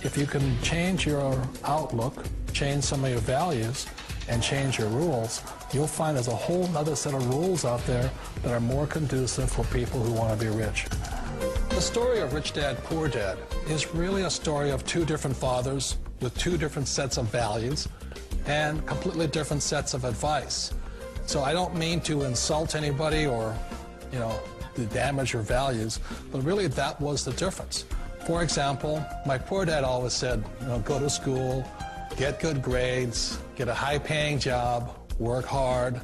If you can change your outlook, change some of your values, and change your rules, you'll find there's a whole other set of rules out there that are more conducive for people who want to be rich. The story of Rich Dad, Poor Dad is really a story of two different fathers with two different sets of values and completely different sets of advice. So I don't mean to insult anybody or, to damage your values, but really that was the difference. For example, my poor dad always said, go to school, get good grades, get a high-paying job, work hard,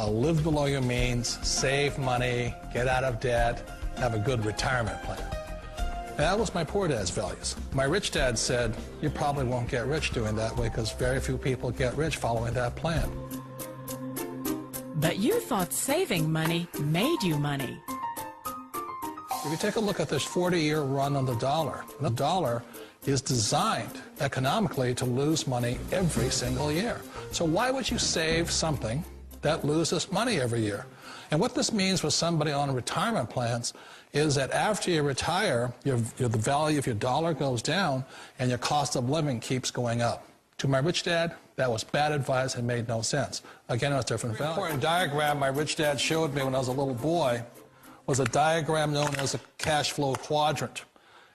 live below your means, save money, get out of debt, have a good retirement plan. That was my poor dad's values. My rich dad said, you probably won't get rich doing that way because very few people get rich following that plan. But you thought saving money made you money. If you take a look at this 40-year run on the dollar is designed economically to lose money every single year. So why would you save something that loses money every year? And what this means for somebody on retirement plans is that after you retire, the value of your dollar goes down and your cost of living keeps going up. To my rich dad, that was bad advice and made no sense. Again, it was different value. An important diagram my rich dad showed me when I was a little boy was a diagram known as a cash flow quadrant.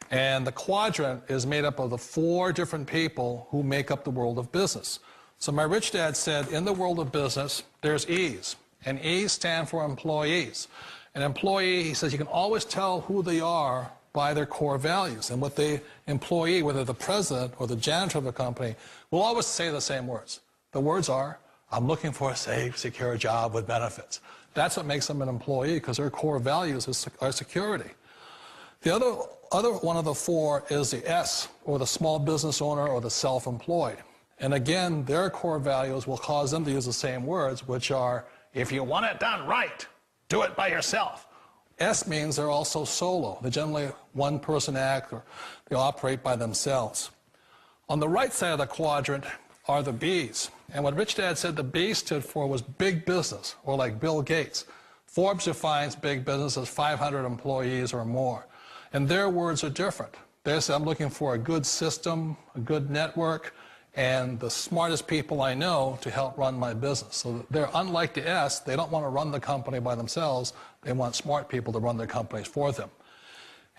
And the quadrant is made up of the four different people who make up the world of business. So my rich dad said, in the world of business, there's E's. And E's stand for employees. An employee, he says, you can always tell who they are by their core values. And what the employee, whether the president or the janitor of the company, will always say the same words. The words are, I'm looking for a safe, secure job with benefits. That's what makes them an employee, because their core values are security. The other one of the four is the S, or the small business owner or the self-employed. And again, their core values will cause them to use the same words, which are, if you want it done right, do it by yourself. S means they're also solo. They're generally one-person act, or they operate by themselves. On the right side of the quadrant are the B's. And what Rich Dad said the B stood for was big business, or like Bill Gates. Forbes defines big business as 500 employees or more. And their words are different. They say, I'm looking for a good system, a good network, and the smartest people I know to help run my business. So they're unlike the S. They don't want to run the company by themselves. They want smart people to run their companies for them.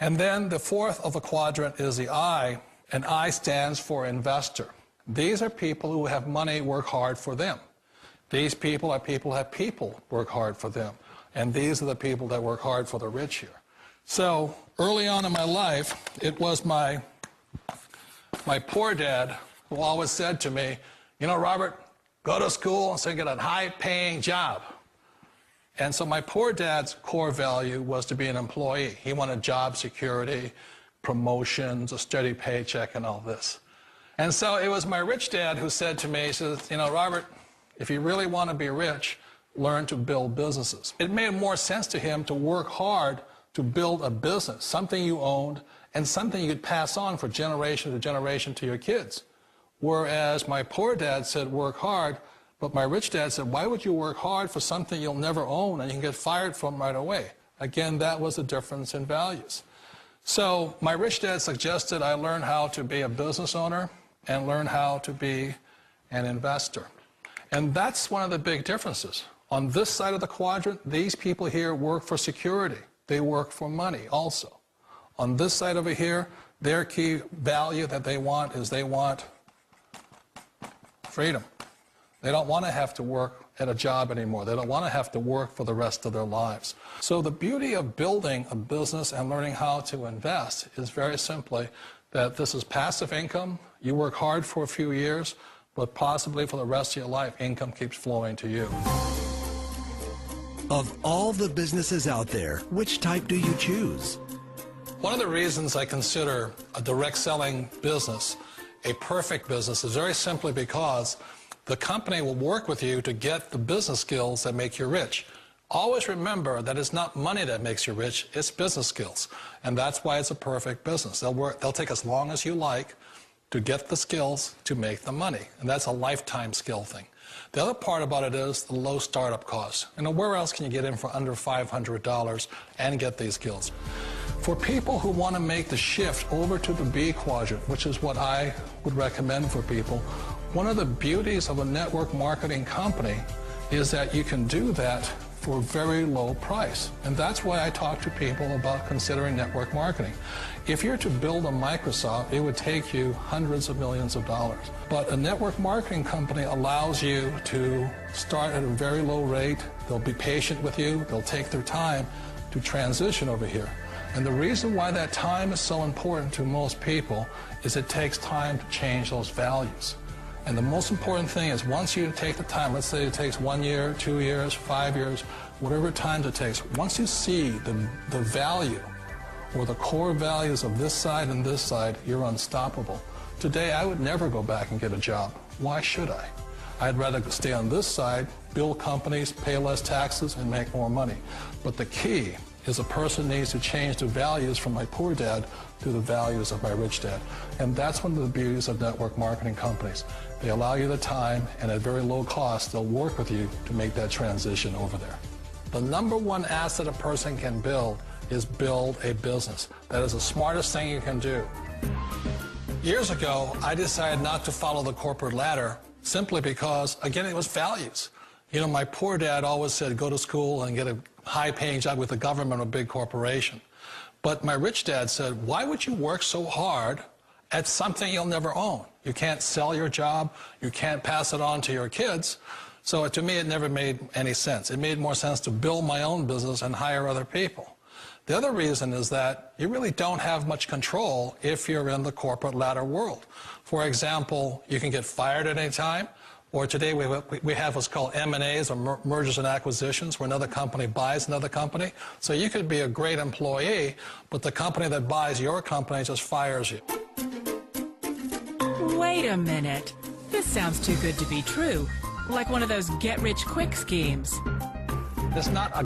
And then the fourth of the quadrant is the I, and I stands for investor. These are people who have money work hard for them. These people are people who have people work hard for them. And these are the people that work hard for the rich here. So early on in my life, it was my poor dad who always said to me, Robert, go to school and so get a high-paying job. And so my poor dad's core value was to be an employee. He wanted job security, promotions, a steady paycheck, and all this. And so it was my rich dad who said to me, he says, Robert, if you really want to be rich, learn to build businesses. It made more sense to him to work hard to build a business, something you owned, and something you could pass on for generation to generation to your kids. Whereas my poor dad said, work hard, but my rich dad said, why would you work hard for something you'll never own and you can get fired from right away? Again, that was a difference in values. So my rich dad suggested I learn how to be a business owner and learn how to be an investor. And that's one of the big differences. On this side of the quadrant, these people here work for security. They work for money also. On this side over here, their key value that they want is they want freedom. They don't want to have to work at a job anymore. They don't want to have to work for the rest of their lives. So the beauty of building a business and learning how to invest is very simply that this is passive income. You work hard for a few years, but possibly for the rest of your life, income keeps flowing to you. Of all the businesses out there, which type do you choose? One of the reasons I consider a direct selling business a perfect business is very simply because the company will work with you to get the business skills that make you rich. Always remember that it's not money that makes you rich, it's business skills. And that's why it's a perfect business. They'll take as long as you like to get the skills to make the money. And that's a lifetime skill thing. The other part about it is the low startup cost. Where else can you get in for under $500 and get these skills? For people who want to make the shift over to the B quadrant, which is what I would recommend for people, one of the beauties of a network marketing company is that you can do that for a very low price. And that's why I talk to people about considering network marketing. If you're to build a Microsoft, it would take you hundreds of millions of dollars. But a network marketing company allows you to start at a very low rate. They'll be patient with you. They'll take their time to transition over here. And the reason why that time is so important to most people is it takes time to change those values. And the most important thing is once you take the time, let's say it takes 1 year, 2 years, 5 years, whatever time it takes, once you see the value or the core values of this side and this side, you're unstoppable. Today, I would never go back and get a job. Why should I? I'd rather stay on this side, build companies, pay less taxes, and make more money. But the key is a person needs to change the values from my poor dad to the values of my rich dad. And that's one of the beauties of network marketing companies. They allow you the time, and at very low cost, they'll work with you to make that transition over there. The number one asset a person can build is build a business. That is the smartest thing you can do. Years ago, I decided not to follow the corporate ladder simply because, again, it was values. You know, my poor dad always said, go to school and get a high-paying job with the government or a big corporation. But my rich dad said, why would you work so hard at something you'll never own? You can't sell your job. You can't pass it on to your kids. So to me, it never made any sense. It made more sense to build my own business and hire other people. The other reason is that you really don't have much control if you're in the corporate ladder world. For example, you can get fired at any time. Or today we have what's called M&As, or mergers and acquisitions, where another company buys another company. So you could be a great employee, but the company that buys your company just fires you. Wait a minute. This sounds too good to be true. Like one of those get-rich-quick schemes. It's not a